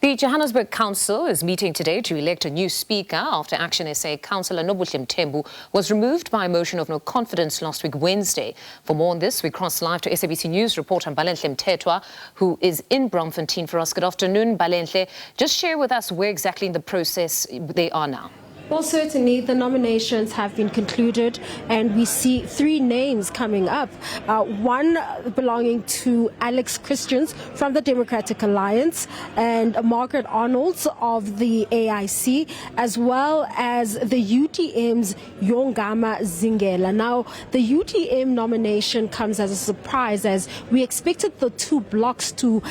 The Johannesburg Council is meeting today to elect a new speaker after ActionSA councillor Nobuhle Mthembu was removed by a motion of no confidence last week Wednesday. For more on this, we cross live to SABC News reporter Mbalenhle Mthethwa, who is in Braamfontein for us. Good afternoon, Mbalenhle. Just share with us where exactly in the process they are now. Well, certainly the nominations have been concluded and we see three names coming up. One belonging to Alex Christians from the Democratic Alliance and Margaret Arnolds of the AIC, as well as the UDM's Yongama Zingela. Now, the UDM nomination comes as a surprise as we expected the two blocks to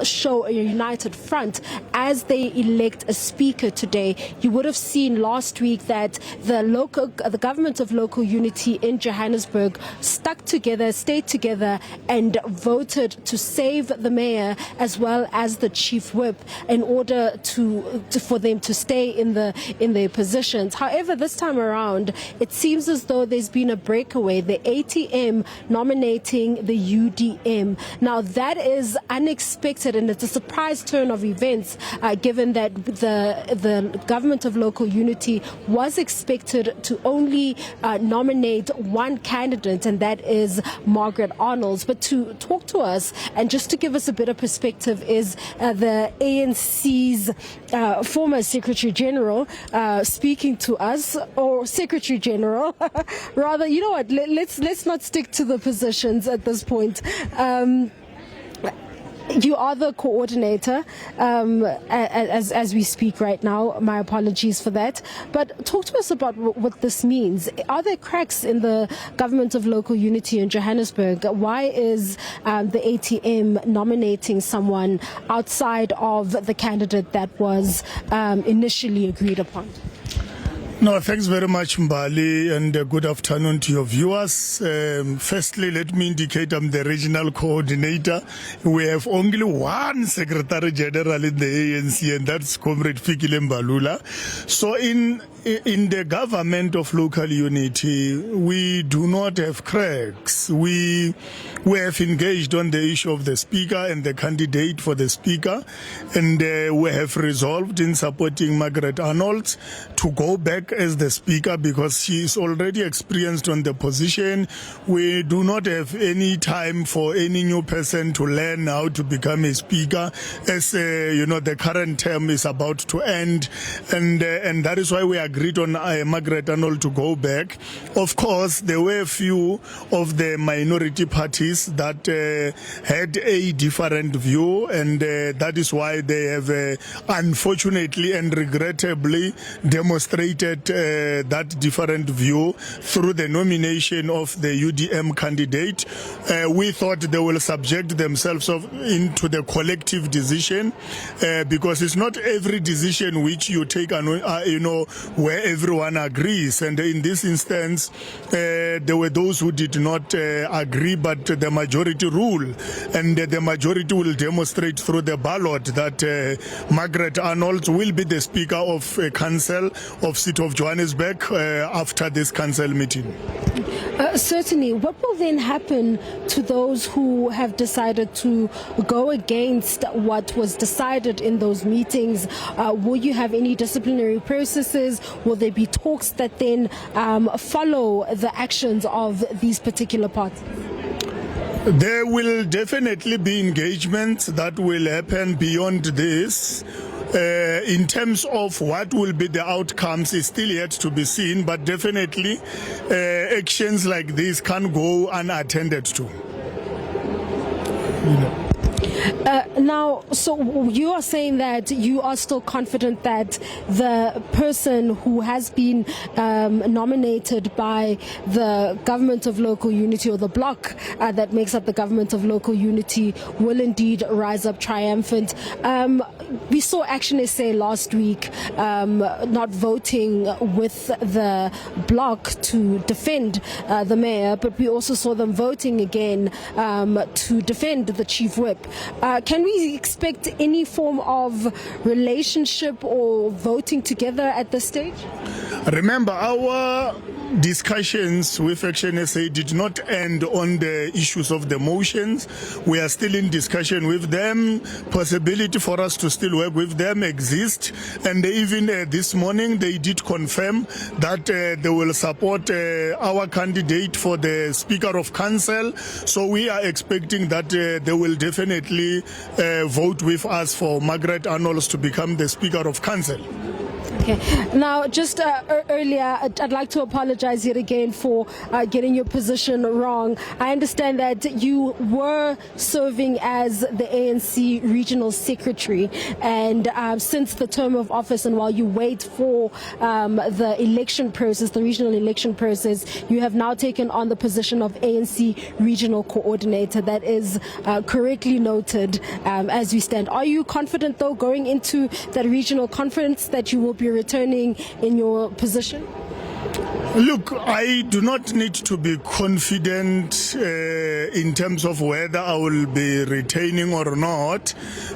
show a united front as they elect a speaker today. You would have seen last week that the government of local unity in Johannesburg stuck together, stayed together and voted to save the mayor as well as the chief whip in order for them to stay in their positions. However, this time around it seems as though there's been a breakaway, the ATM nominating the UDM. Now that is unexpected and it's a surprise turn of events given that the government of local unity was expected to only nominate one candidate, and that is Margaret Arnolds. But to talk to us and just to give us a bit of perspective is the ANC's former Secretary General speaking to us, or Secretary General rather. You know what, let's not stick to the positions at this point. You are the coordinator as we speak right now. My apologies for that. But talk to us about what this means. Are there cracks in the government of local unity in Johannesburg? Why is the ATM nominating someone outside of the candidate that was initially agreed upon? No, thanks very much, Mbali, and good afternoon to your viewers. Firstly, let me indicate I'm the regional coordinator. We have only one Secretary General in the ANC, and that's Comrade Fikile Mbalula. So in the government of local unity, we do not have cracks. We have engaged on the issue of the speaker and the candidate for the speaker, and we have resolved in supporting Margaret Arnold to go back as the speaker because she is already experienced on the position. We do not have any time for any new person to learn how to become a speaker, as the current term is about to end, and that is why we agreed on Margaret Arnold to go back. Of course, there were a few of the minority parties that had a different view, and that is why they have unfortunately and regrettably demonstrated that different view through the nomination of the UDM candidate. We thought they will subject themselves into the collective decision because it's not every decision which you take where everyone agrees, and in this instance there were those who did not agree, but the majority rule, and the majority will demonstrate through the ballot that Margaret Arnold will be the speaker of a council of City of Johannesburg after this council meeting. Certainly. What will then happen to those who have decided to go against what was decided in those meetings? Will you have any disciplinary processes? Will there be talks that then follow the actions of these particular parties? There will definitely be engagements that will happen beyond this. In terms of what will be the outcomes is still yet to be seen, but definitely actions like this can't go unattended to. Now, so you are saying that you are still confident that the person who has been nominated by the government of local unity, or the bloc that makes up the government of local unity, will indeed rise up triumphant. We saw ActionSA last week not voting with the bloc to defend the mayor, but we also saw them voting again to defend the chief whip. Can we expect any form of relationship or voting together at this stage? Remember, our discussions with ActionSA did not end on the issues of the motions. We are still in discussion with them. Possibility for us to still work with them exists. And even this morning, they did confirm that they will support our candidate for the Speaker of Council. So we are expecting that they will definitely vote with us for Margaret Arnolds to become the Speaker of Council. Okay. Now, just earlier, I'd like to apologize yet again for getting your position wrong. I understand that you were serving as the ANC Regional Secretary, and since the term of office and while you wait for the election process, the regional election process, you have now taken on the position of ANC Regional Coordinator. That is correctly noted as we stand. Are you confident, though, going into that regional conference that you will be returning in your position? Look, I do not need to be confident in terms of whether I will be retaining or not.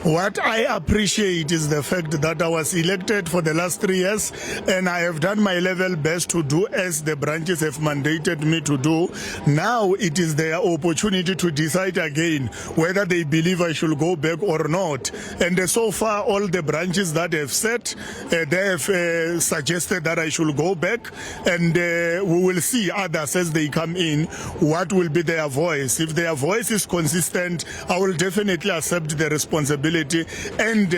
What I appreciate is the fact that I was elected for the last 3 years and I have done my level best to do as the branches have mandated me to do. Now it is their opportunity to decide again whether they believe I should go back or not. And so far, all the branches that have said, they have suggested that I should go back, and we will see others as they come in what will be their voice. If their voice is consistent, I will definitely accept the responsibility and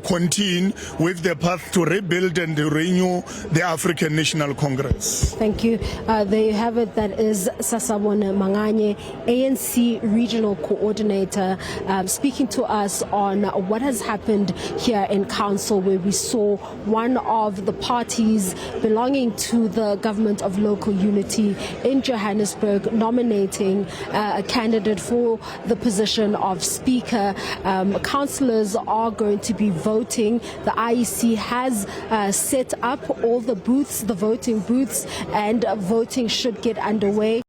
continue with the path to rebuild and renew the African National Congress. Thank you. There you have it. That is Sasabone Manganye, ANC Regional Coordinator, speaking to us on what has happened here in Council, where we saw one of the parties belonging to the Government of Local Unity in Johannesburg nominating a candidate for the position of Speaker. Councillors are going to be voting. The IEC has set up all the booths, the voting booths, and voting should get underway.